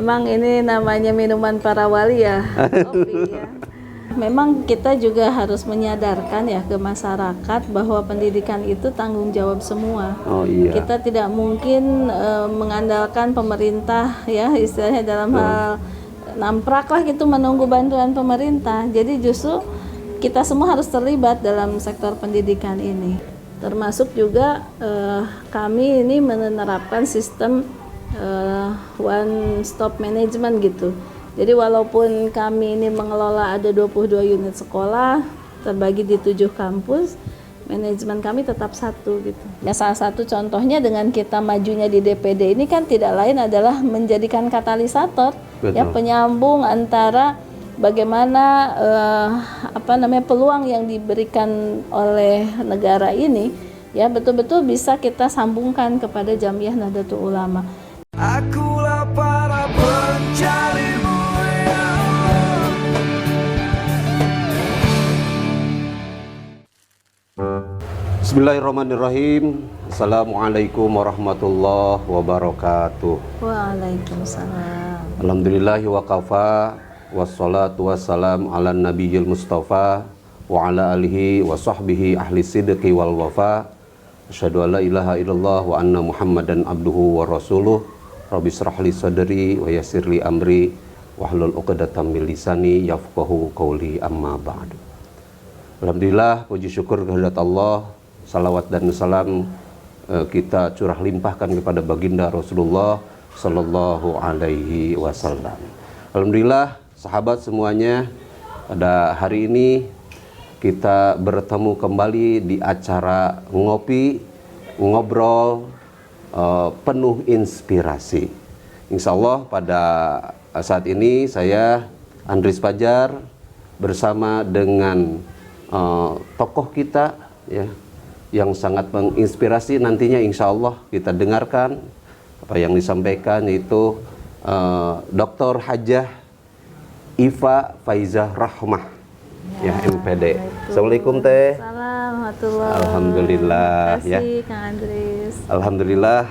Memang ini namanya minuman para wali ya, kopi ya. Memang kita juga harus menyadarkan ya ke masyarakat bahwa pendidikan itu tanggung jawab semua. Oh iya. Kita tidak mungkin mengandalkan pemerintah ya, istilahnya dalam hal namprak lah gitu menunggu bantuan pemerintah. Jadi justru kita semua harus terlibat dalam sektor pendidikan ini. Termasuk juga kami ini menerapkan sistem one stop management gitu. Jadi walaupun kami ini mengelola ada 22 unit sekolah terbagi di 7 kampus, manajemen kami tetap satu gitu. Ya salah satu contohnya dengan kita majunya di DPD ini kan tidak lain adalah menjadikan katalisator. Betul. Ya, penyambung antara bagaimana peluang yang diberikan oleh negara ini ya betul-betul bisa kita sambungkan kepada Jamiyah Nahdlatul Ulama. Akulah para pencarimu ya Allah. Bismillahirrahmanirrahim. Assalamualaikum warahmatullahi wabarakatuh. Waalaikumsalam. Alhamdulillahi wa kafa, wassalatu wassalam ala nabiyil mustafa wa ala alihi wa sahbihi ahli sidqi wal wafa. Asyhadu an la ilaha illallah wa anna muhammadan abduhu wa rasuluh. Rabbi shrah li sadri wa yassir li amri wahlul 'uqdatam min lisani yafqahu qawli, amma ba'du. Alhamdulillah, puji syukur kehadirat Allah, salawat dan salam kita curah limpahkan kepada baginda Rasulullah sallallahu alaihi wasallam. Alhamdulillah, sahabat semuanya, pada hari ini kita bertemu kembali di acara ngobrol penuh inspirasi. Insya Allah pada saat ini saya Andries Fajar bersama dengan tokoh kita ya yang sangat menginspirasi. Nantinya insya Allah kita dengarkan apa yang disampaikan, yaitu Dr. Hajah Iva Faizah Rahmah ya, MPD. Assalamualaikum Teh. Assalamualaikum. Alhamdulillah. Terima kasih Kang Andries. Alhamdulillah,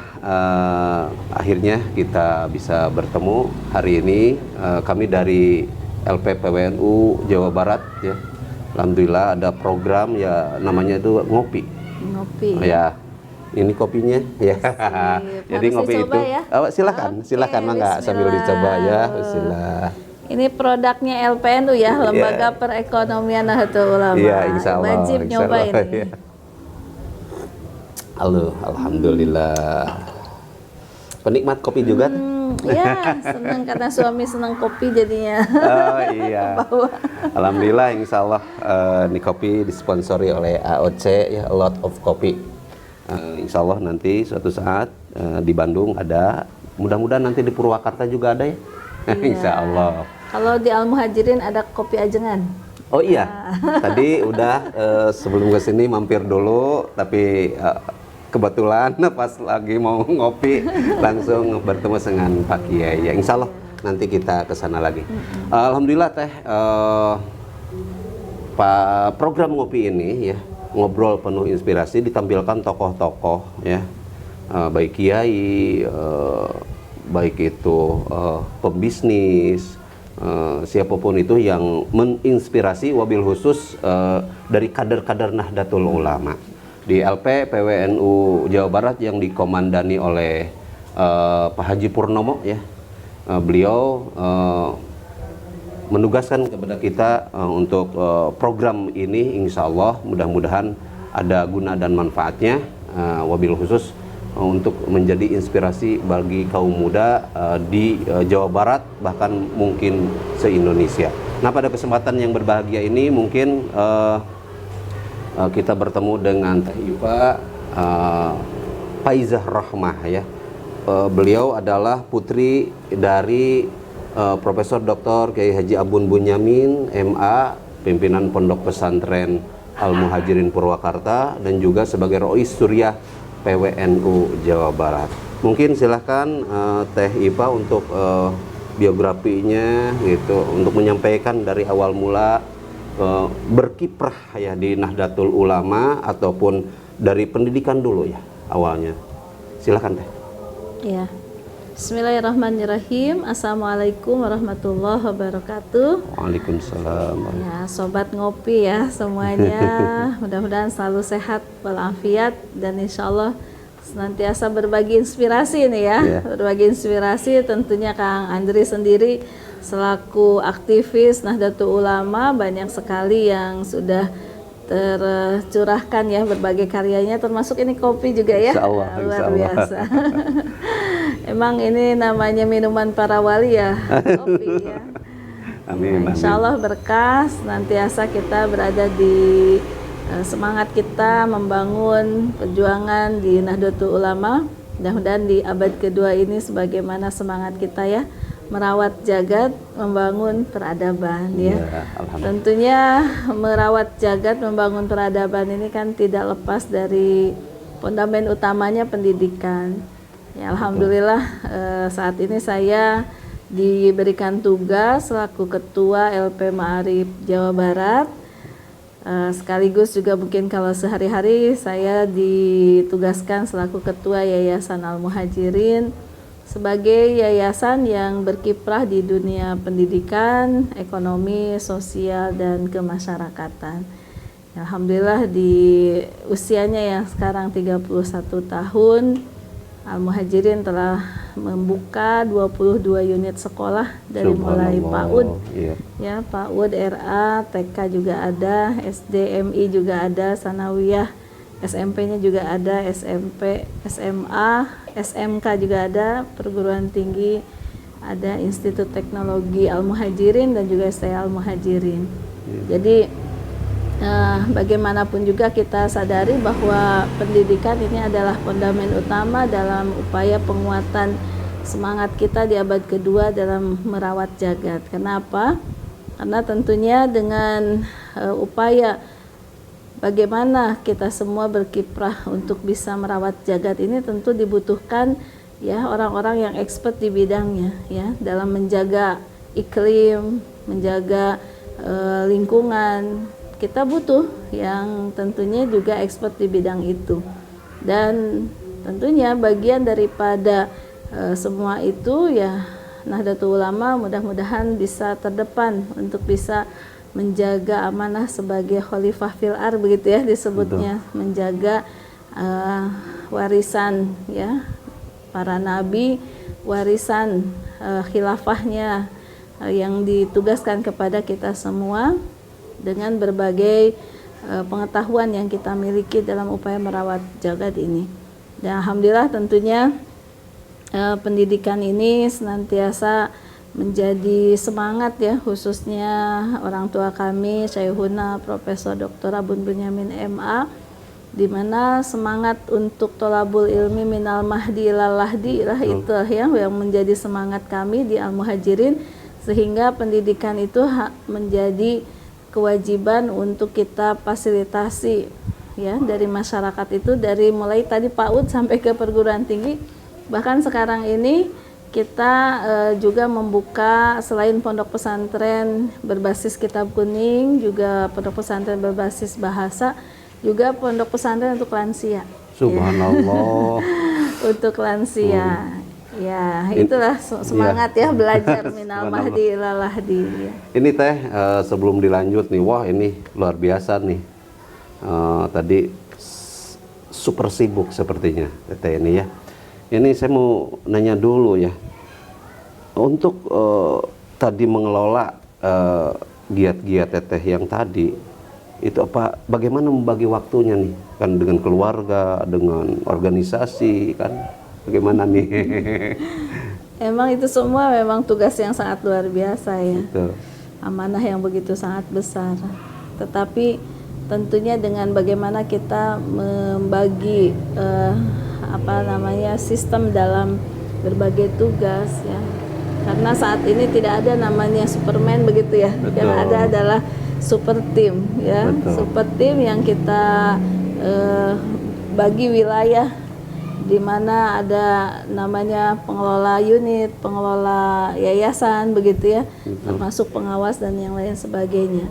akhirnya kita bisa bertemu hari ini. Kami dari LPPWNU Jawa Barat ya. Alhamdulillah ada program ya, namanya itu ngopi. Ya, ini kopinya ya. Jadi harus ngopi dicoba itu ya? silakan mangga sambil dicoba ya. Bismillah. Ini produknya LPNU ya, Lembaga Perekonomian Nahdlatul Ulama. Iya, insya Allah. Wajib nyobain ini. Halo, alhamdulillah. Penikmat kopi juga? Ya, senang karena suami senang kopi jadinya. Oh iya. Alhamdulillah, insya Allah ini kopi disponsori oleh AOC ya, A Lot of Coffee. Insya Allah nanti suatu saat di Bandung ada, mudah-mudahan nanti di Purwakarta juga ada ya. Iya. Insya Allah. Kalau di Al Muhajirin ada kopi ajengan. Oh iya, tadi udah sebelum kesini mampir dulu, tapi kebetulan pas lagi mau ngopi langsung bertemu dengan Pak Kiai. Ya, insya Allah nanti kita ke sana lagi. Alhamdulillah Teh, Pak program ngopi ini ya, ngobrol penuh inspirasi, ditampilkan tokoh-tokoh ya, baik kiai, baik itu pembisnis, siapapun itu yang menginspirasi, wabil khusus dari kader-kader Nahdlatul Ulama di LPPWNU Jawa Barat yang dikomandani oleh Pak Haji Purnomo ya. Beliau menugaskan kepada kita untuk program ini, insya Allah mudah-mudahan ada guna dan manfaatnya, wabil khusus untuk menjadi inspirasi bagi kaum muda di Jawa Barat, bahkan mungkin se-Indonesia. Nah, pada kesempatan yang berbahagia ini mungkin kita bertemu dengan Teh Iva Faizah Rahmah ya. Beliau adalah putri dari Profesor Dr. Kiai Haji Abun Bunyamin MA, pimpinan Pondok Pesantren Al Muhajirin Purwakarta, dan juga sebagai Rois Suriah PWNU Jawa Barat. Mungkin silahkan Teh Iva untuk biografinya gitu, untuk menyampaikan dari awal mula berkiprah ya di Nahdlatul Ulama ataupun dari pendidikan dulu ya awalnya. Silahkan Teh. Ya. Bismillahirrahmanirrahim. Assalamualaikum warahmatullahi wabarakatuh. Waalaikumsalam. Ya, sobat ngopi ya semuanya. Mudah-mudahan selalu sehat walafiat dan insya Allah senantiasa berbagi inspirasi nih ya. Berbagi inspirasi tentunya Kang Andri sendiri selaku aktivis Nahdlatul Ulama banyak sekali yang sudah tercurahkan ya berbagai karyanya, termasuk ini kopi juga ya. Insya Allah, luar biasa. Emang ini namanya minuman para wali ya, kopi ya. Amin. Nah, insya Allah berkah, nantiasa kita berada di semangat kita membangun perjuangan di Nahdlatul Ulama. Mudah-mudahan di abad kedua ini sebagaimana semangat kita ya, merawat jagat, membangun peradaban ya. Tentunya merawat jagat, membangun peradaban ini kan tidak lepas dari fondamen utamanya pendidikan. Ya, alhamdulillah saat ini saya diberikan tugas selaku Ketua LP Ma'arif Jawa Barat. Sekaligus juga mungkin kalau sehari-hari saya ditugaskan selaku Ketua Yayasan Al-Muhajirin, sebagai yayasan yang berkiprah di dunia pendidikan, ekonomi, sosial, dan kemasyarakatan. Alhamdulillah di usianya yang sekarang 31 tahun, Al-Muhajirin telah membuka 22 unit sekolah dari mulai PAUD, ya PAUD, RA, TK juga ada, SDMI juga ada, Sanawiyah, SMP-nya juga ada, SMP, SMA, SMK juga ada, perguruan tinggi ada, Institut Teknologi Al-Muhajirin dan juga STI Al-Muhajirin. Jadi bagaimanapun juga kita sadari bahwa pendidikan ini adalah fondamen utama dalam upaya penguatan semangat kita di abad kedua dalam merawat jagat. Kenapa? Karena tentunya dengan upaya bagaimana kita semua berkiprah untuk bisa merawat jagat ini tentu dibutuhkan ya orang-orang yang expert di bidangnya ya, dalam menjaga iklim, menjaga lingkungan. Kita butuh yang tentunya juga expert di bidang itu. Dan tentunya bagian daripada semua itu ya Nahdlatul Ulama mudah-mudahan bisa terdepan untuk bisa menjaga amanah sebagai khalifah fil ar begitu ya disebutnya. Betul. Menjaga warisan ya para nabi, warisan khilafahnya yang ditugaskan kepada kita semua dengan berbagai pengetahuan yang kita miliki dalam upaya merawat jagat ini. Dan alhamdulillah tentunya pendidikan ini senantiasa menjadi semangat ya, khususnya orang tua kami Syekhuna Profesor Dr. Abun Bunyamin MA, di mana semangat untuk tolabul ilmi minal mahdi ilal lahdi lah itu yang menjadi semangat kami di Al-Muhajirin, sehingga pendidikan itu menjadi kewajiban untuk kita fasilitasi ya dari masyarakat itu, dari mulai tadi PAUD sampai ke perguruan tinggi. Bahkan sekarang ini kita juga membuka selain pondok pesantren berbasis kitab kuning, juga pondok pesantren berbasis bahasa, juga pondok pesantren untuk lansia. Subhanallah. Untuk lansia. Ya, itulah semangat ya belajar minal mahdi ilal lahdi. Ya. Ini Teh, sebelum dilanjut nih, wah ini luar biasa nih. Tadi super sibuk sepertinya Teh ini ya. Ini saya mau nanya dulu ya. Untuk tadi mengelola giat-giat Teteh yang tadi, itu bagaimana membagi waktunya nih? Kan dengan keluarga, dengan organisasi kan? Bagaimana nih? Emang itu semua memang tugas yang sangat luar biasa ya. Betul. Amanah yang begitu sangat besar. Tetapi tentunya dengan bagaimana kita membagi sistem dalam berbagai tugas ya. Karena saat ini tidak ada namanya Superman begitu ya. Betul. Yang ada adalah super team ya. Betul. Super team yang kita bagi wilayah, di mana ada namanya pengelola unit, pengelola yayasan begitu ya, termasuk pengawas dan yang lain sebagainya.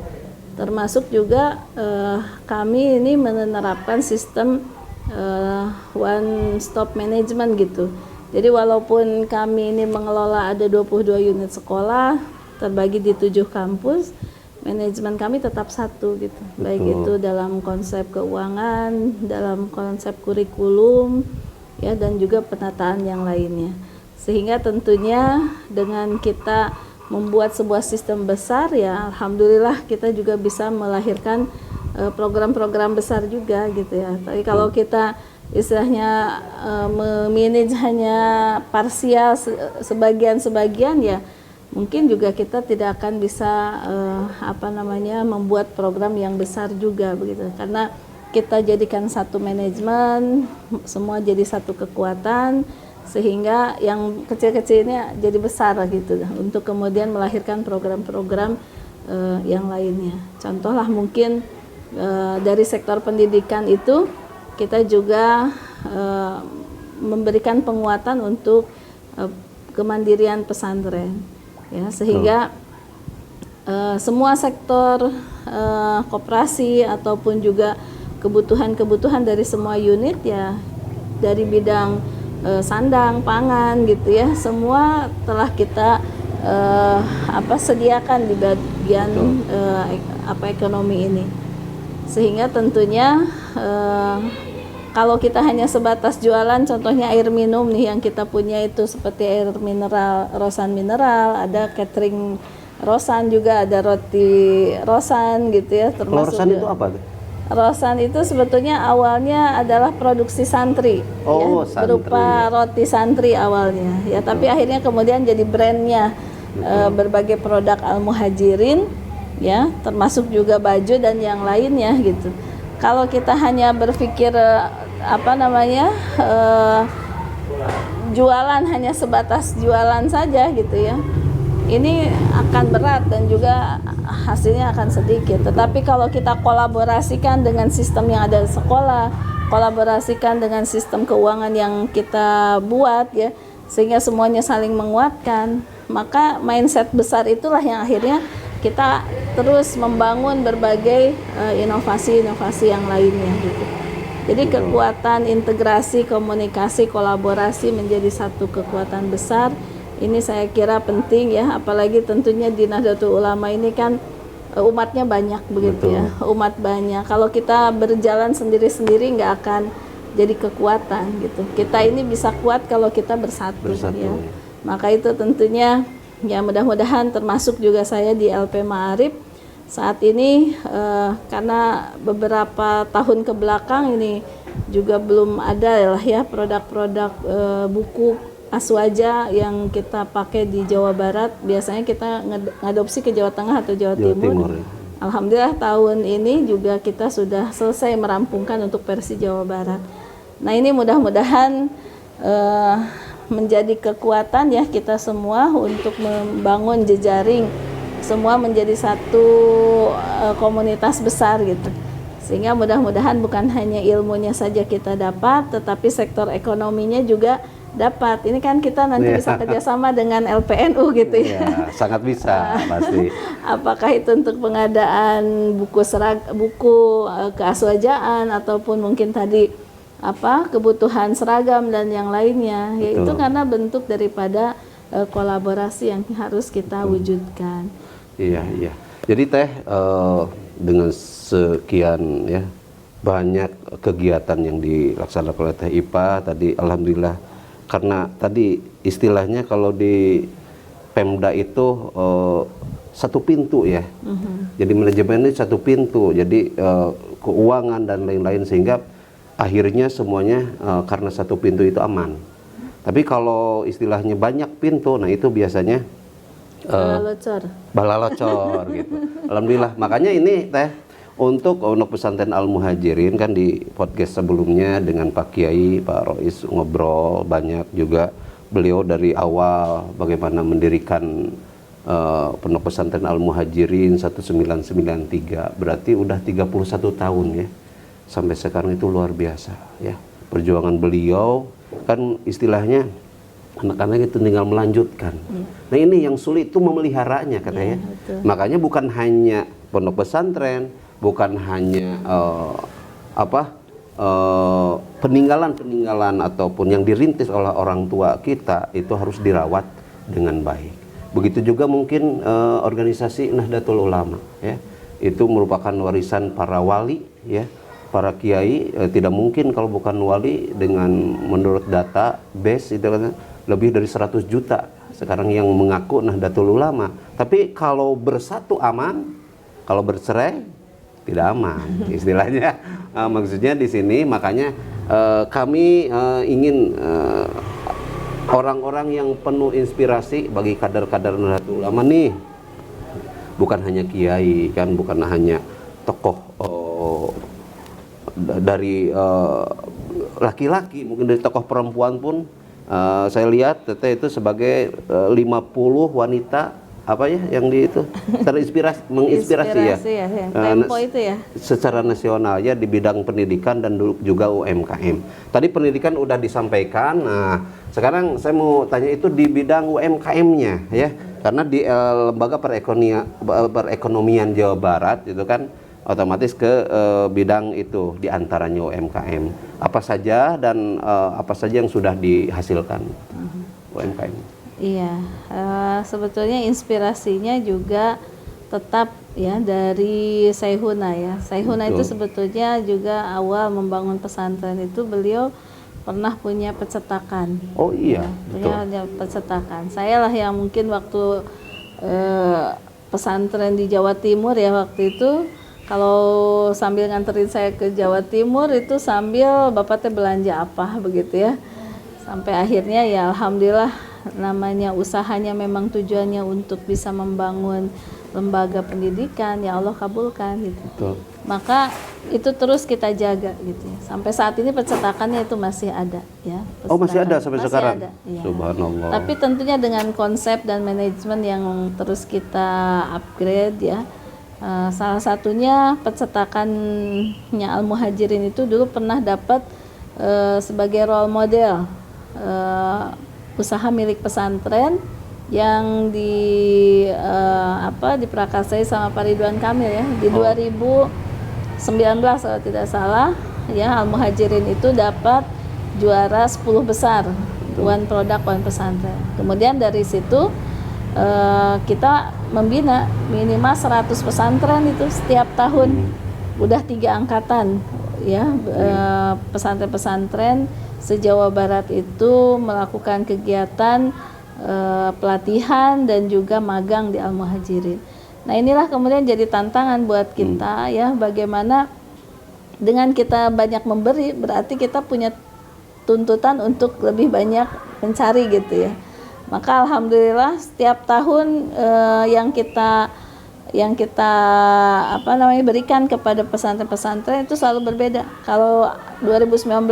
Termasuk juga kami ini menerapkan sistem one stop management gitu. Jadi walaupun kami ini mengelola ada 22 unit sekolah terbagi di 7 kampus, manajemen kami tetap satu gitu. Baik itu dalam konsep keuangan, dalam konsep kurikulum, ya, dan juga penataan yang lainnya. Sehingga tentunya dengan kita membuat sebuah sistem besar, ya alhamdulillah kita juga bisa melahirkan program-program besar juga gitu ya. Tapi kalau kita istilahnya memanage hanya parsial sebagian-sebagian, ya mungkin juga kita tidak akan bisa membuat program yang besar juga begitu, karena kita jadikan satu manajemen, semua jadi satu kekuatan, sehingga yang kecil-kecilnya jadi besar gitu untuk kemudian melahirkan program-program yang lainnya. Contohlah mungkin dari sektor pendidikan itu kita juga memberikan penguatan untuk kemandirian pesantren, ya, sehingga semua sektor koperasi ataupun juga kebutuhan-kebutuhan dari semua unit, ya, dari bidang sandang, pangan gitu ya, semua telah kita sediakan di bagian ekonomi ini. Sehingga tentunya kalau kita hanya sebatas jualan, contohnya air minum nih yang kita punya itu seperti air mineral, Rosan mineral, ada catering Rosan juga, ada roti Rosan gitu ya, termasuk Rosan itu apa tuh? Rosan itu sebetulnya awalnya adalah produksi santri, ya, santri, berupa roti santri awalnya, ya, tapi akhirnya kemudian jadi brandnya berbagai produk Al-Muhajirin, ya, termasuk juga baju dan yang lainnya gitu. Kalau kita hanya berpikir jualan hanya sebatas jualan saja gitu ya, ini akan berat dan juga hasilnya akan sedikit. Tetapi kalau kita kolaborasikan dengan sistem yang ada di sekolah, kolaborasikan dengan sistem keuangan yang kita buat, ya, sehingga semuanya saling menguatkan, maka mindset besar itulah yang akhirnya kita terus membangun berbagai inovasi-inovasi yang lainnya gitu. Jadi kekuatan integrasi, komunikasi, kolaborasi menjadi satu kekuatan besar. Ini saya kira penting, ya, apalagi tentunya di Nahdlatul Ulama ini kan umatnya banyak begitu. Betul. Ya, umat banyak. Kalau kita berjalan sendiri-sendiri nggak akan jadi kekuatan gitu. Kita ini bisa kuat kalau kita bersatu. Ya. Maka itu tentunya, ya, mudah-mudahan termasuk juga saya di LP Ma'arif saat ini, karena beberapa tahun ke belakang ini juga belum ada lah ya produk-produk buku Aswaja yang kita pakai di Jawa Barat. Biasanya kita ngadopsi ke Jawa Tengah atau Jawa Timur. Alhamdulillah tahun ini juga kita sudah selesai merampungkan untuk versi Jawa Barat. Nah, ini mudah-mudahan menjadi kekuatan, ya, kita semua untuk membangun jejaring, semua menjadi satu komunitas besar gitu. Sehingga mudah-mudahan bukan hanya ilmunya saja kita dapat, tetapi sektor ekonominya juga dapat. Ini kan kita nanti bisa kerjasama dengan LPNU gitu ya. Sangat bisa pasti. Apakah itu untuk pengadaan buku keaswajaan ataupun mungkin tadi kebutuhan seragam dan yang lainnya. Yaitu karena bentuk daripada kolaborasi yang harus kita wujudkan. Iya. Jadi Teh, dengan sekian, ya, banyak kegiatan yang dilaksanakan oleh Teh Ipa tadi, alhamdulillah. Karena tadi istilahnya kalau di Pemda itu satu pintu, ya. Jadi manajemen ini satu pintu. Jadi keuangan dan lain-lain, sehingga akhirnya semuanya karena satu pintu itu aman. Tapi kalau istilahnya banyak pintu, nah itu biasanya balalocor gitu. Alhamdulillah. Makanya ini Teh, untuk pesantren Al-Muhajirin kan di podcast sebelumnya dengan Pak Kiai, Pak Rois ngobrol banyak juga, beliau dari awal bagaimana mendirikan pondok pesantren Al-Muhajirin 1993, berarti udah 31 tahun ya. Sampai sekarang itu luar biasa ya. Perjuangan beliau kan istilahnya anak-anak itu tinggal melanjutkan. Nah ini yang sulit itu memeliharanya katanya. Makanya bukan hanya pondok pesantren, bukan hanya peninggalan-peninggalan ataupun yang dirintis oleh orang tua kita itu harus dirawat dengan baik. Begitu juga mungkin organisasi Nahdlatul Ulama, ya, itu merupakan warisan para wali, ya, para kiai. Tidak mungkin kalau bukan wali, dengan menurut data base itu kan lebih dari 100 juta sekarang yang mengaku Nahdlatul Ulama. Tapi kalau bersatu aman, kalau bercerai tidak aman, istilahnya. Maksudnya di sini makanya kami ingin orang-orang yang penuh inspirasi bagi kader-kader Nahdlatul Ulama nih, bukan hanya kiai kan, bukan hanya tokoh dari laki-laki, mungkin dari tokoh perempuan pun. Saya lihat Teteh itu sebagai 50 wanita apa ya yang di itu terinspirasi, menginspirasi ya, Tempo itu ya secara nasional ya di bidang pendidikan dan juga UMKM. Tadi pendidikan udah disampaikan. Nah, sekarang saya mau tanya itu di bidang UMKM-nya ya, karena di lembaga perekonomian Jawa Barat itu kan otomatis ke bidang itu, diantaranya UMKM. Apa saja dan apa saja yang sudah dihasilkan UMKM? Iya, sebetulnya inspirasinya juga tetap ya dari Saihuna ya. Saihuna itu sebetulnya juga awal membangun pesantren itu beliau pernah punya percetakan. Oh iya, punya percetakan. Saya lah yang mungkin waktu pesantren di Jawa Timur ya waktu itu, kalau sambil nganterin saya ke Jawa Timur itu sambil bapaknya belanja apa begitu ya. Sampai akhirnya ya alhamdulillah, namanya usahanya memang tujuannya untuk bisa membangun lembaga pendidikan, ya Allah kabulkan gitu. Betul. Maka itu terus kita jaga gitu ya. Sampai saat ini percetakannya itu masih ada ya. Oh masih ada sampai masih sekarang? Ada, ya. Subhanallah. Tapi tentunya dengan konsep dan manajemen yang terus kita upgrade ya. Salah satunya percetakannya Al-Muhajirin itu dulu pernah dapat sebagai role model usaha milik pesantren yang diprakarsai sama Pak Ridwan Kamil ya di 2019 kalau tidak salah ya. Al-Muhajirin itu dapat juara 10 besar One Product One Pesantren. Kemudian dari situ kita membina minimal 100 pesantren itu setiap tahun. Udah 3 angkatan ya, pesantren-pesantren se-Jawa Barat itu melakukan kegiatan pelatihan dan juga magang di Al-Muhajirin. Nah inilah kemudian jadi tantangan buat kita ya, bagaimana dengan kita banyak memberi berarti kita punya tuntutan untuk lebih banyak mencari gitu ya. Maka alhamdulillah setiap tahun yang kita berikan kepada pesantren-pesantren itu selalu berbeda. Kalau 2019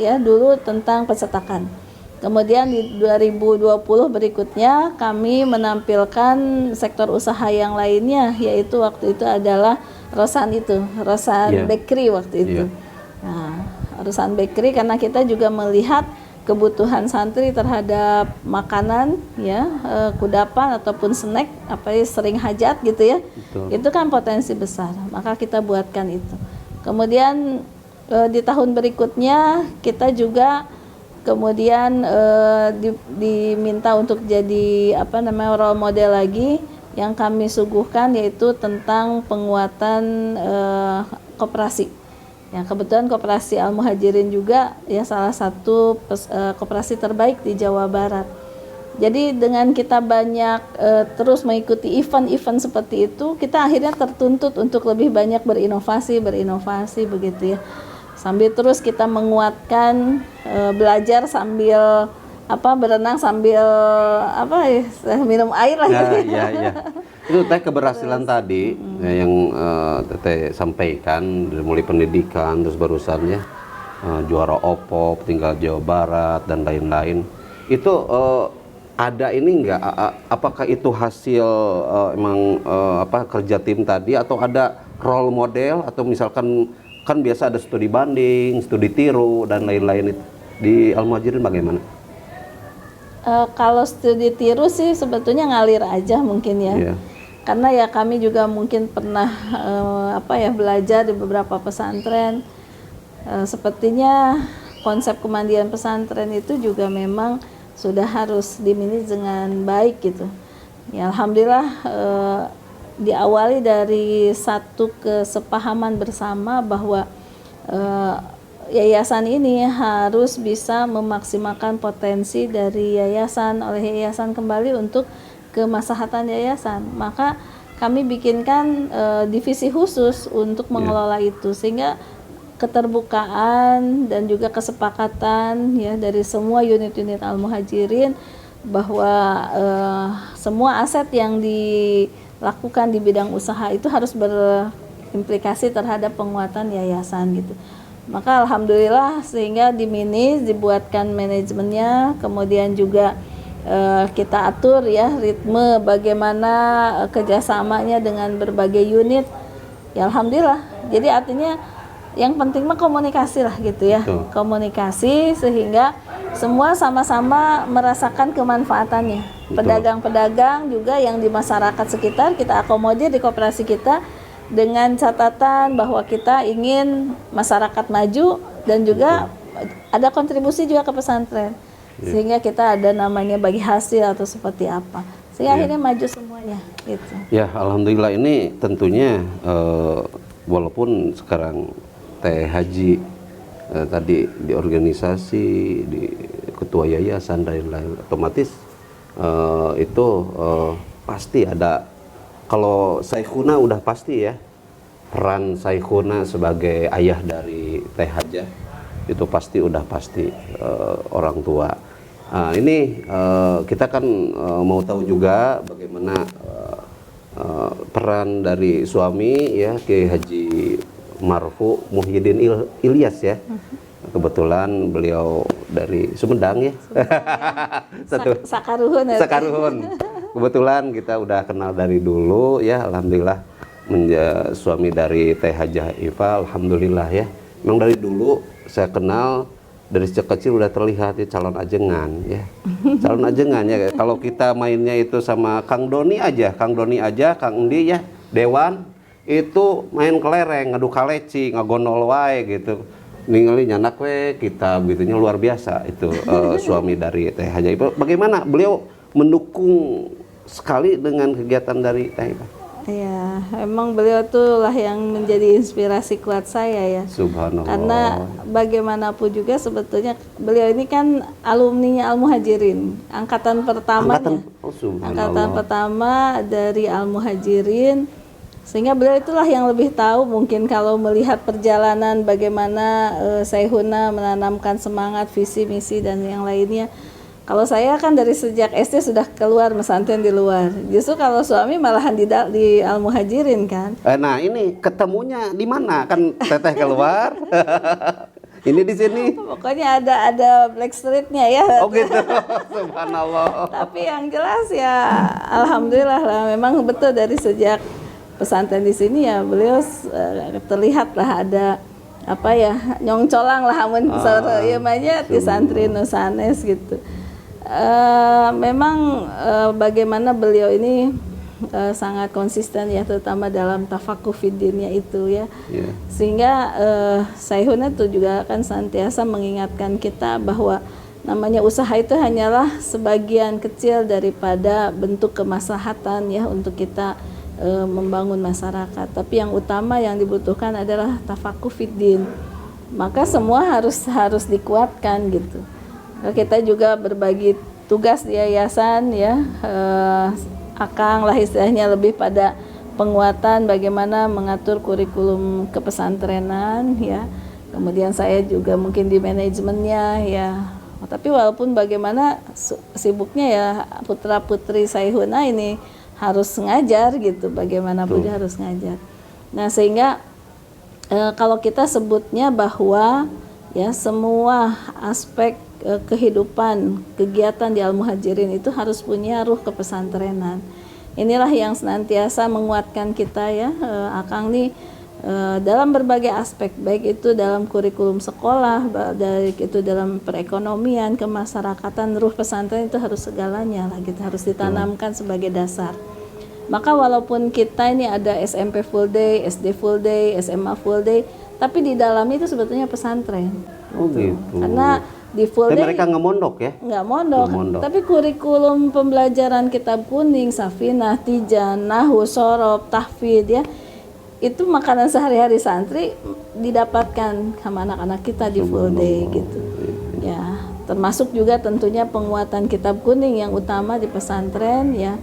ya dulu tentang percetakan. Kemudian di 2020 berikutnya kami menampilkan sektor usaha yang lainnya, yaitu waktu itu adalah Rosan Bakery waktu itu. Nah, Rosan Bakery karena kita juga melihat kebutuhan santri terhadap makanan ya, kudapan ataupun snack sering hajat gitu ya. Betul. Itu kan potensi besar, maka kita buatkan itu. Kemudian di tahun berikutnya kita juga kemudian diminta untuk jadi role model lagi yang kami suguhkan, yaitu tentang penguatan koperasi. Ya, kebetulan koperasi Al-Muhajirin juga ya salah satu koperasi terbaik di Jawa Barat. Jadi dengan kita banyak terus mengikuti event-event seperti itu, kita akhirnya tertuntut untuk lebih banyak berinovasi begitu ya. Sambil terus kita menguatkan belajar sambil berenang sambil minum air lah ya. Itu Teh keberhasilan tadi yang Teh sampaikan dari mulai pendidikan terus barusan ya juara OPOP, tinggal Jawa Barat dan lain-lain. Itu ada ini enggak, apakah itu hasil emang kerja tim tadi atau ada role model, atau misalkan kan biasa ada studi banding, studi tiru dan lain-lain. Di Al-Muhajirin bagaimana? Kalau studi tiru sih sebetulnya ngalir aja mungkin ya. Yeah. Karena ya kami juga mungkin pernah belajar di beberapa pesantren. sepertinya konsep kemandian pesantren itu juga memang sudah harus dimanage dengan baik gitu. Ya, alhamdulillah diawali dari satu kesepahaman bersama bahwa yayasan ini harus bisa memaksimalkan potensi dari yayasan oleh yayasan kembali untuk kemaslahatan yayasan. Maka kami bikinkan divisi khusus untuk mengelola itu, sehingga keterbukaan dan juga kesepakatan ya dari semua unit-unit Al-Muhajirin bahwa semua aset yang dilakukan di bidang usaha itu harus berimplikasi terhadap penguatan yayasan gitu. Maka alhamdulillah sehingga dibuatkan manajemennya, kemudian juga kita atur ya ritme bagaimana kerjasamanya dengan berbagai unit. Ya alhamdulillah. Jadi artinya yang penting mah komunikasi lah gitu ya. Komunikasi sehingga semua sama-sama merasakan kemanfaatannya. Pedagang-pedagang juga yang di masyarakat sekitar kita akomodir di koperasi kita dengan catatan bahwa kita ingin masyarakat maju dan juga ada kontribusi juga ke pesantren. Sehingga kita ada namanya bagi hasil atau seperti apa. Sehingga akhirnya maju semuanya gitu. Ya, alhamdulillah ini tentunya walaupun sekarang Teh Haji tadi di organisasi, di ketua yayasan dan lain-lain, otomatis itu pasti ada. Kalau Saikhuna udah pasti ya, peran Saikhuna sebagai ayah dari Teh Hajah itu pasti udah pasti orang tua. Ini kita kan mau tahu juga bagaimana peran dari suami ya, Kiai Haji Marfu Muhyiddin Ilyas ya. Kebetulan beliau dari Sumedang ya. Sakaruhun. Sakaruhun. Kebetulan kita udah kenal dari dulu ya, alhamdulillah suami dari Teh Hajah Ifa, alhamdulillah ya. Memang dari dulu saya kenal, dari sejak kecil udah terlihat ya calon ajengan ya. Calon ajengan ya. Kalau kita mainnya itu sama Kang Doni aja, Kang Endi ya, Dewan itu main kelereng, ngadu kaleci, ngagondol wae gitu. Ningali nyanak we kita begitunya luar biasa itu suami dari Teh Hajah Ifa. Bagaimana beliau mendukung sekali dengan kegiatan dari Teh Ifa? Ya, emang beliau tuh lah yang menjadi inspirasi kuat saya ya. Subhanallah. Karena bagaimanapun juga sebetulnya beliau ini kan alumninya Al-Muhajirin, angkatan pertamanya. Angkatan pertama dari Al-Muhajirin. Sehingga beliau itulah yang lebih tahu mungkin kalau melihat perjalanan bagaimana Saikhuna menanamkan semangat, visi, misi dan yang lainnya. Kalau saya kan dari sejak SD sudah keluar pesantren di luar. Justru kalau suami malahan di Al-Muhajirin kan. Nah ini ketemunya di mana? Kan Teteh keluar. Ini di sini. Pokoknya ada Black Street-nya ya. Oh gitu. Subhanallah. Tapi yang jelas ya alhamdulillah lah memang betul dari sejak pesantren di sini ya beliau terlihat lah ada apa ya nyongcolang lah amun ya banyak di santri Nusanes gitu. Memang bagaimana beliau ini sangat konsisten ya terutama dalam tafakuh fiddinnya itu ya. Sehingga Saikhuna itu juga kan senantiasa mengingatkan kita bahwa namanya usaha itu hanyalah sebagian kecil daripada bentuk kemaslahatan ya untuk kita membangun masyarakat. Tapi yang utama yang dibutuhkan adalah tafakuh fiddin. Maka semua harus dikuatkan gitu. Kita juga berbagi tugas di yayasan ya. Akang lah istilahnya lebih pada penguatan bagaimana mengatur kurikulum kepesantrenan ya. Kemudian saya juga mungkin di manajemennya ya. Tapi walaupun bagaimana sibuknya ya putra-putri Saikhuna ini harus ngajar gitu, bagaimanapun dia harus ngajar. Nah sehingga kalau kita sebutnya bahwa ya semua aspek kehidupan kegiatan di Al-Muhajirin itu harus punya ruh kepesantrenan. Inilah yang senantiasa menguatkan kita ya, Akang nih dalam berbagai aspek, baik itu dalam kurikulum sekolah, baik itu dalam perekonomian, kemasyarakatan, ruh pesantren itu harus segalanya lah, kita harus ditanamkan sebagai dasar. Maka walaupun kita ini ada SMP full day, SD full day, SMA full day, tapi di dalam itu sebetulnya pesantren. Oh gitu. Karena di full Tapi day mereka nggak mondok ya? nggak mondok, Nggak mondok. tapi kurikulum pembelajaran kitab kuning, safinah, tijan, nahu, sorob, tahfidz ya, itu makanan sehari-hari santri didapatkan sama anak-anak kita di full day gitu. Ya, termasuk juga tentunya penguatan kitab kuning yang utama di pesantren ya.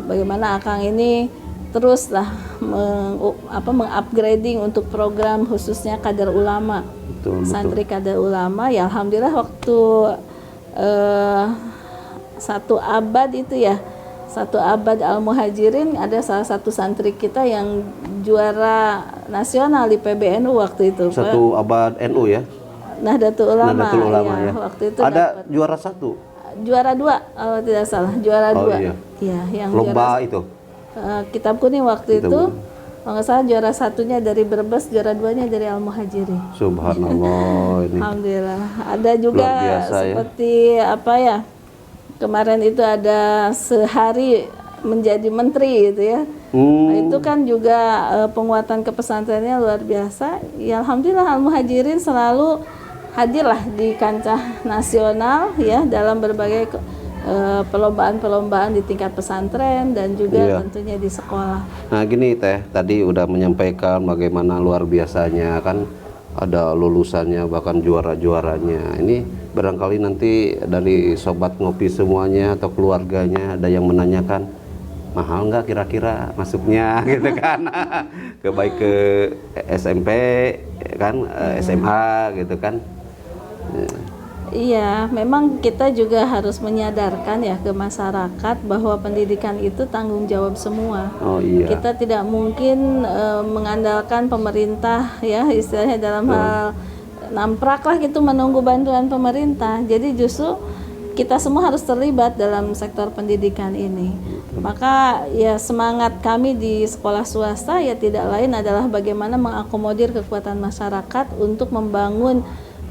Bagaimana Akang ini teruslah mengupgrading untuk program khususnya kader ulama. Betul, Santri kader ulama ya, alhamdulillah waktu 1 abad itu ya, 1 abad Al-Muhajirin, ada salah satu santri kita yang juara nasional di PBNU waktu itu. 1 abad NU ya? Nahdlatul Ulama, Nahdlatul Ulama ya. Waktu itu ada dapat juara 1 juara 2 kalau tidak salah, juara 2. iya. Iya, yang lomba juara, itu. kitab kuning waktu Kitab itu kuning. kalau nggak salah juara 1-nya dari Brebes, juara 2-nya dari Al-Muhajirin. Subhanallah ini. Alhamdulillah. Ada juga Luar biasa, ya. seperti apa ya, kemarin itu ada sehari menjadi menteri gitu ya. Nah, itu kan juga penguatan ke pesantrennya luar biasa. Ya alhamdulillah Al-Muhajirin selalu hadirlah di kancah nasional ya, dalam berbagai perlombaan-perlombaan di tingkat pesantren dan juga Iya. tentunya di sekolah. Nah gini Teh, tadi udah menyampaikan bagaimana luar biasanya kan, ada lulusannya bahkan juara-juaranya. Ini barangkali nanti dari sobat ngopi semuanya atau keluarganya ada yang menanyakan, mahal nggak kira-kira masuknya gitu kan, baik ke SMP kan, SMA gitu kan. Iya, memang kita juga harus menyadarkan ya ke masyarakat bahwa pendidikan itu tanggung jawab semua. Oh iya. Kita tidak mungkin mengandalkan pemerintah ya, istilahnya dalam hal namprak lah gitu menunggu bantuan pemerintah. Jadi justru kita semua harus terlibat dalam sektor pendidikan ini. Maka ya semangat kami di sekolah swasta ya tidak lain adalah bagaimana mengakomodir kekuatan masyarakat untuk membangun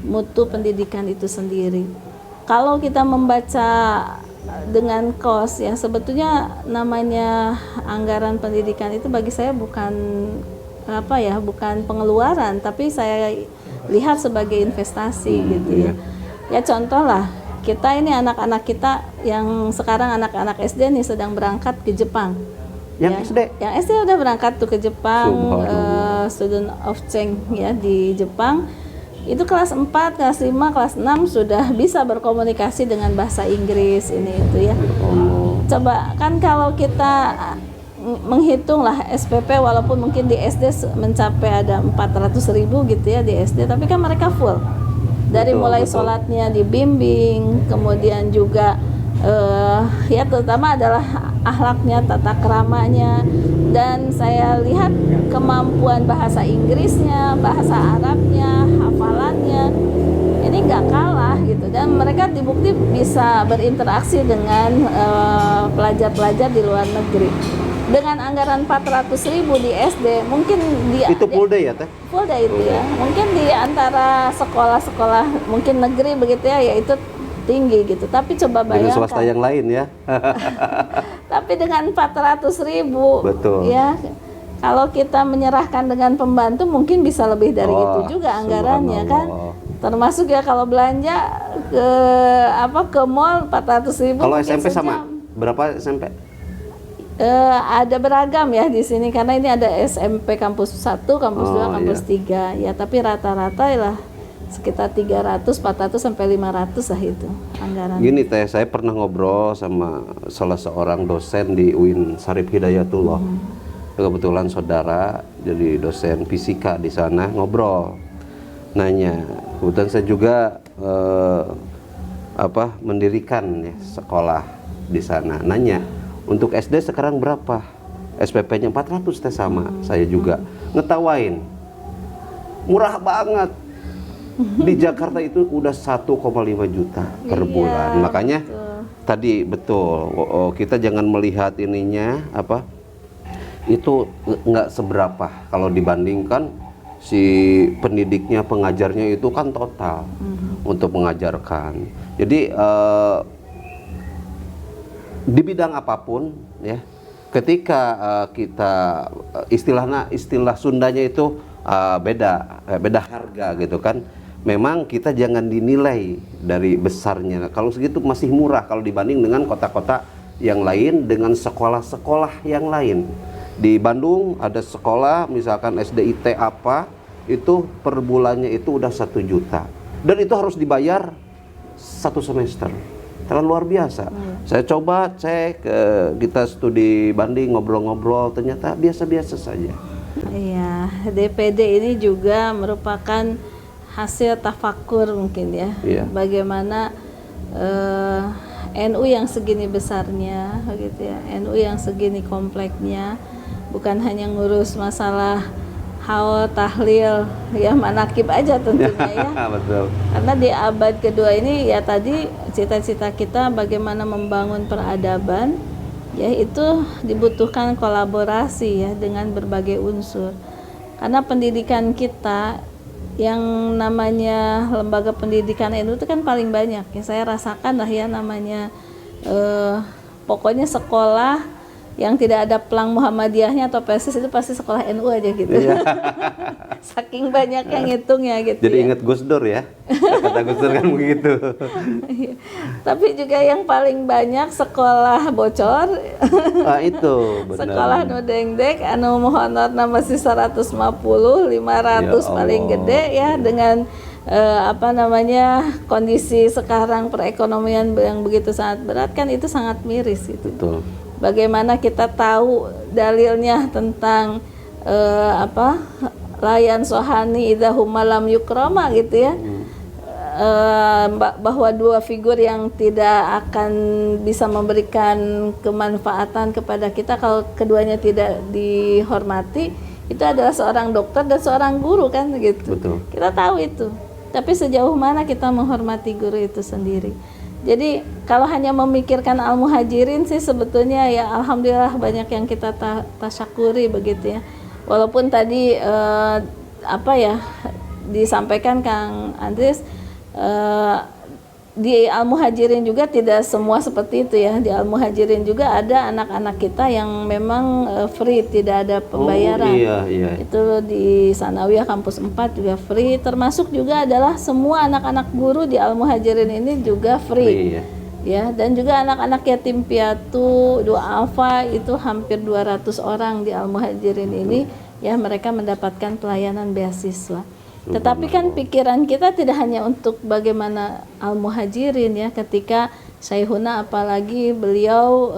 mutu pendidikan itu sendiri. Kalau kita membaca dengan kos ya, sebetulnya namanya anggaran pendidikan itu bagi saya bukan apa ya, bukan pengeluaran, tapi saya lihat sebagai investasi gitu ya. Ya contoh lah, kita ini anak-anak kita yang sekarang anak-anak SD nih sedang berangkat ke Jepang. Yang SD? Yang SD udah berangkat tuh ke Jepang, Subhanallah. student of change ya di Jepang. Itu kelas 4, kelas 5, kelas 6 sudah bisa berkomunikasi dengan bahasa Inggris ini itu ya. Coba kan kalau kita menghitung lah SPP walaupun mungkin di SD mencapai ada 400.000 gitu ya di SD, tapi kan mereka full. Dari mulai sholatnya dibimbing, kemudian juga ya terutama adalah akhlaknya, tata keramanya, dan saya lihat kemampuan bahasa Inggrisnya, bahasa Arabnya, hafalannya ini nggak kalah gitu, dan mereka dibukti bisa berinteraksi dengan pelajar-pelajar di luar negeri. Dengan anggaran 400.000 di SD, mungkin Itu full day ya Teh? full day itu ya, mungkin di antara sekolah-sekolah mungkin negeri begitu ya, yaitu tinggi gitu. Tapi coba Dengan bayangkan, swasta yang lain ya. tapi dengan 400.000 Betul. ya, kalau kita menyerahkan dengan pembantu mungkin bisa lebih dari itu juga anggarannya kan. Termasuk ya kalau belanja ke mall 400.000. Kalau SMP sama? Berapa SMP? Ada beragam ya di sini karena ini ada SMP kampus 1, kampus 2, kampus 3 ya, tapi rata-rata lah sekitar 300, 400 sampai 500 lah itu anggaran. Gini Teh, saya pernah ngobrol sama salah seorang dosen di UIN Syarif Hidayatullah. Kebetulan saudara jadi dosen fisika di sana, ngobrol. Nanya, kebetulan saya juga mendirikan ya, sekolah di sana. Nanya, untuk SD sekarang berapa? SPP-nya 400 Teh sama. Saya juga ngetawain. Murah banget. Di Jakarta itu udah 1,5 juta per bulan. Makanya tadi betul, kita jangan melihat ininya itu nggak seberapa kalau dibandingkan si pendidiknya, pengajarnya itu kan total untuk mengajarkan. Jadi di bidang apapun ya, ketika kita istilah Sundanya itu beda harga gitu kan. Memang kita jangan dinilai dari besarnya. Kalau segitu masih murah kalau dibanding dengan kota-kota yang lain, dengan sekolah-sekolah yang lain. Di Bandung ada sekolah misalkan SDIT apa, itu per bulannya itu udah 1 juta. Dan itu harus dibayar 1 semester. Terlalu luar biasa. Saya coba cek, kita studi banding, ngobrol-ngobrol, ternyata biasa-biasa saja. Iya, DPD ini juga merupakan hasil tafakur mungkin ya. Iya. Bagaimana NU yang segini besarnya, gitu ya, NU yang segini kompleknya, bukan hanya ngurus masalah haul, tahlil, ya manakib aja tentunya ya. Betul. Karena di abad kedua ini ya tadi cita-cita kita bagaimana membangun peradaban, ya itu dibutuhkan kolaborasi ya dengan berbagai unsur. Karena pendidikan kita yang namanya lembaga pendidikan NU itu kan paling banyak ya, saya rasakan lah ya namanya pokoknya sekolah yang tidak ada pelang Muhammadiyahnya atau PSIS itu pasti sekolah NU aja gitu. Iya. Saking banyak yang ngitungnya gitu. Jadi ya. ingat Gus Dur ya, kata Gus Dur kan begitu. Tapi juga yang paling banyak sekolah bocor. Itu benar. Sekolah nu dengdek anu honor masih 150, 500 Ya paling Allah. gede ya dengan kondisi sekarang perekonomian yang begitu sangat berat kan itu sangat miris gitu. Betul. Bagaimana kita tahu dalilnya tentang layan sohani idahum malam yukroma gitu ya. Bahwa dua figur yang tidak akan bisa memberikan kemanfaatan kepada kita kalau keduanya tidak dihormati, itu adalah seorang dokter dan seorang guru kan gitu. Betul. Kita tahu itu. Tapi sejauh mana kita menghormati guru itu sendiri. Jadi kalau hanya memikirkan al-muhajirin sih sebetulnya ya alhamdulillah banyak yang kita tasyakuri begitu ya. Walaupun tadi disampaikan Kang Andries di Al-Muhajirin juga tidak semua seperti itu ya. Di Al-Muhajirin juga ada anak-anak kita yang memang free, tidak ada pembayaran. Oh, iya. Itu di Sanawiyah Kampus 4 juga free, termasuk juga adalah semua anak-anak guru di Al-Muhajirin ini juga free. Ya, dan juga anak-anak yatim piatu, duafa itu hampir 200 orang di Al-Muhajirin ini ya, mereka mendapatkan pelayanan beasiswa. Tetapi kan pikiran kita tidak hanya untuk bagaimana Al-Muhajirin ya, ketika Syaihuna apalagi beliau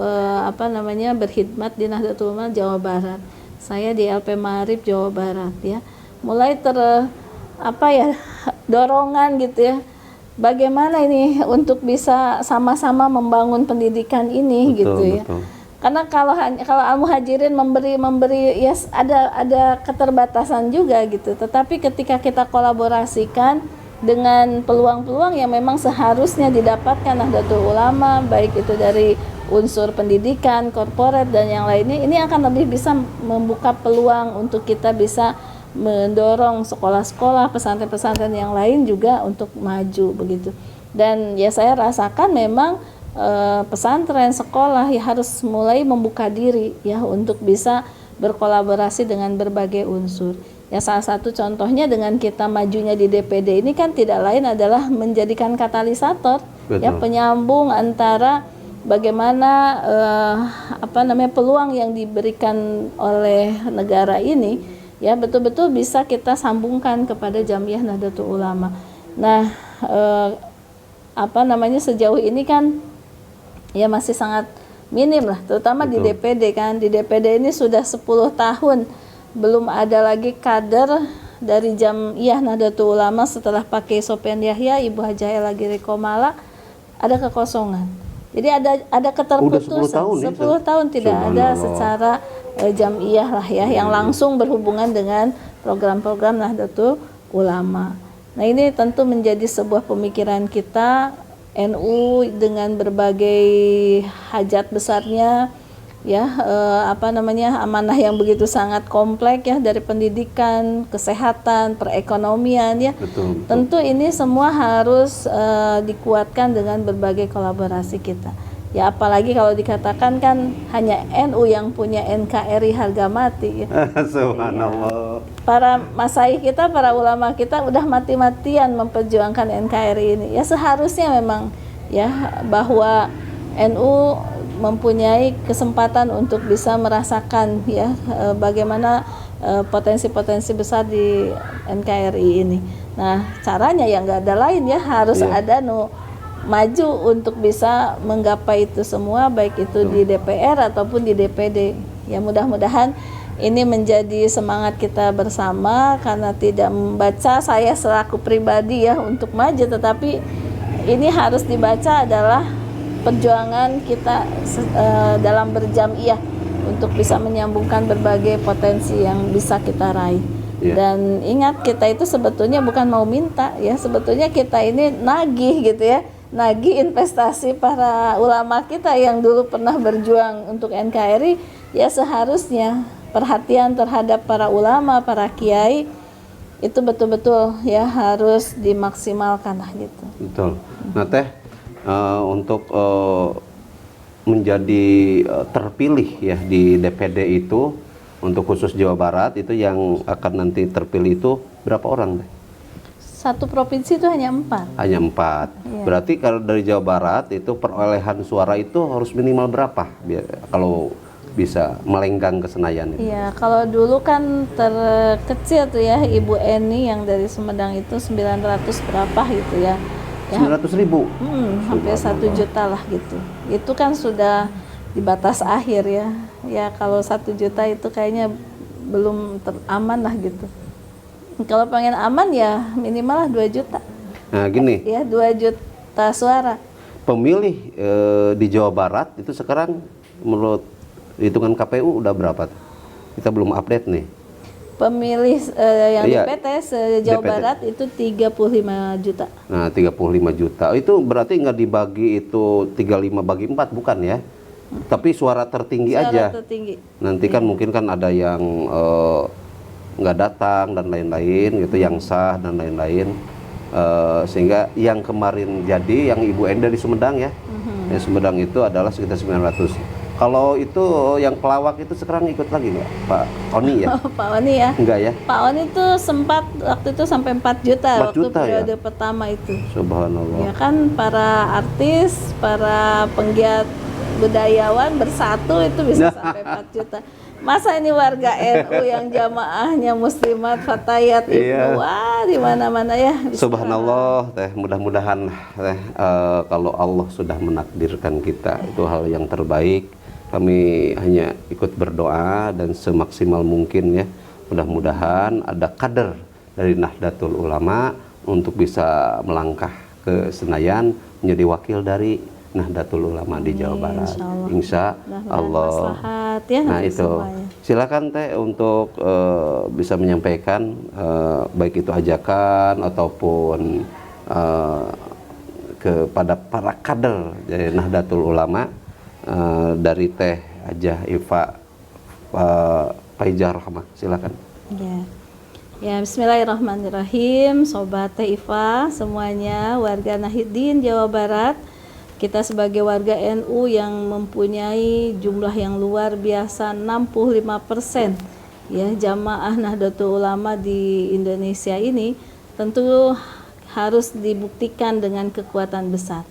berkhidmat di Nahdlatul Ulama Jawa Barat. Saya di LP Maarif Jawa Barat ya. Mulai dorongan gitu ya. Bagaimana ini untuk bisa sama-sama membangun pendidikan ini gitu ya. Karena kalau Al-Muhajirin memberi ya ada keterbatasan juga gitu. Tetapi ketika kita kolaborasikan dengan peluang-peluang yang memang seharusnya didapatkan Nahdlatul Ulama, baik itu dari unsur pendidikan, korporat dan yang lainnya, ini akan lebih bisa membuka peluang untuk kita bisa mendorong sekolah-sekolah, pesantren-pesantren yang lain juga untuk maju begitu. Dan ya saya rasakan memang pesantren, sekolah ya harus mulai membuka diri ya untuk bisa berkolaborasi dengan berbagai unsur. Ya salah satu contohnya dengan kita majunya di DPD ini kan tidak lain adalah menjadikan katalisator. Betul. Ya penyambung antara bagaimana peluang yang diberikan oleh negara ini ya betul-betul bisa kita sambungkan kepada Jamiyah Nahdlatul Ulama. Nah, sejauh ini kan ya masih sangat minim lah, terutama di DPD kan. Di DPD ini sudah 10 tahun belum ada lagi kader dari Jamiyah Nahdlatul Ulama setelah pakai Sofyan Yahya, Ibu Hajah lagi Rekomala, ada kekosongan. Jadi ada keterputusan. 10 tahun tidak ada secara jamiyah lah ya yang langsung berhubungan dengan program-program Nahdlatul Ulama. Nah, ini tentu menjadi sebuah pemikiran kita NU dengan berbagai hajat besarnya ya, amanah yang begitu sangat kompleks ya, dari pendidikan, kesehatan, perekonomian ya. Betul. Tentu ini semua harus dikuatkan dengan berbagai kolaborasi kita. Ya apalagi kalau dikatakan kan hanya NU yang punya NKRI harga mati. Ya. Subhanallah. Para masyayikh kita, para ulama kita udah mati-matian memperjuangkan NKRI ini. Ya seharusnya memang ya bahwa NU mempunyai kesempatan untuk bisa merasakan ya bagaimana potensi-potensi besar di NKRI ini. Nah caranya ya nggak ada lain ya, harus ada maju untuk bisa menggapai itu semua, baik itu di DPR ataupun di DPD. Ya mudah-mudahan ini menjadi semangat kita bersama, karena tidak membaca saya selaku pribadi ya untuk maju, tetapi ini harus dibaca adalah perjuangan kita dalam berjam'iyah untuk bisa menyambungkan berbagai potensi yang bisa kita raih. Dan ingat, kita itu sebetulnya bukan mau minta ya, sebetulnya kita ini nagih gitu ya, nagih investasi para ulama kita yang dulu pernah berjuang untuk NKRI. Ya seharusnya perhatian terhadap para ulama, para kiai itu betul-betul ya harus dimaksimalkan lah gitu. Betul. Nah Teh, untuk menjadi terpilih ya di DPD itu, untuk khusus Jawa Barat itu yang akan nanti terpilih itu berapa orang Teh? Satu provinsi itu hanya 4. Hanya 4. Iya. Berarti kalau dari Jawa Barat itu perolehan suara itu harus minimal berapa kalau bisa melenggang ke Senayan itu? Iya, kalau dulu kan terkecil tuh ya Ibu Eni yang dari Sumedang itu 900 berapa gitu ya. 900.000? Hampir 1 juta lah gitu. Itu kan sudah di batas akhir ya. Ya kalau 1 juta itu kayaknya belum aman lah gitu. Kalau pengen aman ya minimal lah 2 juta. Nah gini. Ya 2 juta suara. Pemilih di Jawa Barat itu sekarang menurut hitungan KPU udah berapa? Kita belum update nih. Pemilih yang DPT se-Jawa Barat itu 35 juta. Nah 35 juta. Itu berarti nggak dibagi itu 35 bagi 4 bukan ya? Tapi suara tertinggi aja. Suara tertinggi. Nanti kan mungkin kan ada yang nggak datang dan lain-lain gitu, yang sah dan lain-lain, sehingga yang kemarin jadi yang Ibu Enda di Sumedang ya, yang Sumedang itu adalah sekitar 900. Kalau itu yang pelawak itu sekarang ikut lagi nggak Pak Oni ya? Pak Oni ya? Enggak ya? Pak Oni itu sempat waktu itu sampai 4 juta 4 waktu juta periode ya? pertama itu. Subhanallah. Ya kan para artis, para penggiat budayawan bersatu itu bisa sampai 4 juta. Masa ini warga NU yang jamaahnya muslimat, fatayat, ibu, wah di mana-mana ya. Subhanallah Teh, mudah-mudahan Teh kalau Allah sudah menakdirkan kita itu hal yang terbaik. Kami hanya ikut berdoa dan semaksimal mungkin ya. Mudah-mudahan ada kader dari Nahdlatul Ulama untuk bisa melangkah ke Senayan menjadi wakil dari Nahdlatul Ulama di Jawa Barat. Insya Allah. Ya, nah itu semuanya. Silakan Teh untuk bisa menyampaikan baik itu ajakan ataupun kepada para kader dari Nahdlatul Ulama, dari Teh Hajah Iva Faijah Rahmah. Silakan. Ya, bismillahirrahmanirrahim. Sobat Teh Iva semuanya, warga Nahdien Jawa Barat. Kita sebagai warga NU yang mempunyai jumlah yang luar biasa, 65% ya jamaah Nahdlatul Ulama di Indonesia ini, tentu harus dibuktikan dengan kekuatan besar.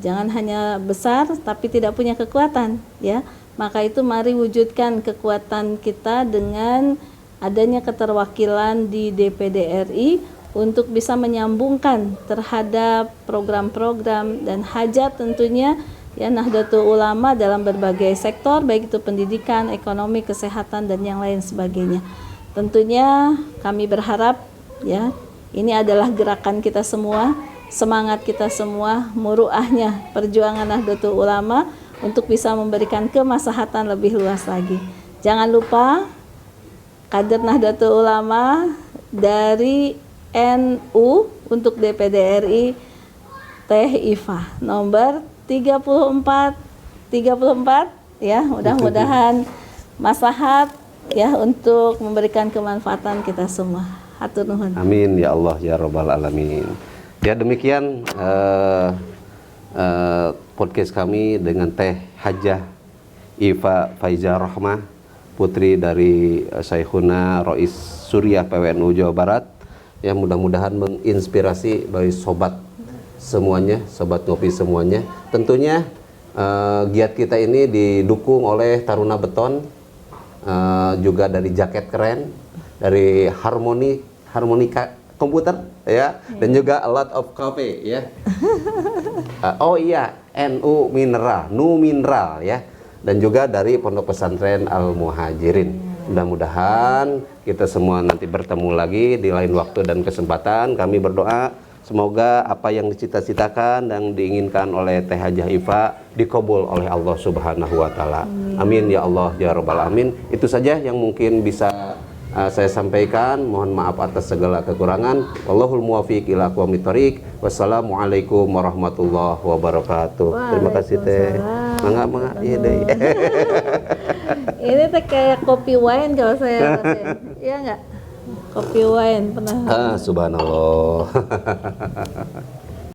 Jangan hanya besar tapi tidak punya kekuatan ya. Maka itu mari wujudkan kekuatan kita dengan adanya keterwakilan di DPD RI untuk bisa menyambungkan terhadap program-program dan hajat tentunya ya Nahdlatul Ulama dalam berbagai sektor, baik itu pendidikan, ekonomi, kesehatan dan yang lain sebagainya. Tentunya kami berharap ya ini adalah gerakan kita semua, semangat kita semua, muruahnya perjuangan Nahdlatul Ulama untuk bisa memberikan kemaslahatan lebih luas lagi. Jangan lupa kader Nahdlatul Ulama dari NU untuk DPD RI Teh Iva nomor 34 ya, mudah-mudahan maslahat ya untuk memberikan kemanfaatan kita semua. Hatur nuhun. Amin ya Allah ya Rabbal Alamin. Ya demikian podcast kami dengan Teh Hajah Iva Faiza Rahmah, putri dari Syekhuna Rois Suriah PWNU Jawa Barat, yang mudah-mudahan menginspirasi bagi sobat semuanya, sobat ngopi semuanya. Tentunya giat kita ini didukung oleh Taruna Beton, juga dari Jaket Keren, dari Harmonika Komputer ya, dan juga A Lot of Coffee ya. Oh iya, NU Mineral ya, dan juga dari Pondok Pesantren Al Muhajirin. Mudah-mudahan kita semua nanti bertemu lagi di lain waktu dan kesempatan. Kami berdoa semoga apa yang dicita-citakan dan diinginkan oleh Teh Hajah Iva dikabul oleh Allah Subhanahu wa taala. Amin ya Allah ya rabbal alamin. Itu saja yang mungkin bisa saya sampaikan. Mohon maaf atas segala kekurangan. Wallahul muwaffiq ila aqwamit thoriq. Wassalamualaikum warahmatullahi wabarakatuh. Terima kasih Teh. Mangga iya deh. Ini teh kayak kopi wine kalau saya rasain. Iya nggak? Kopi wine pernah. Subhanallah.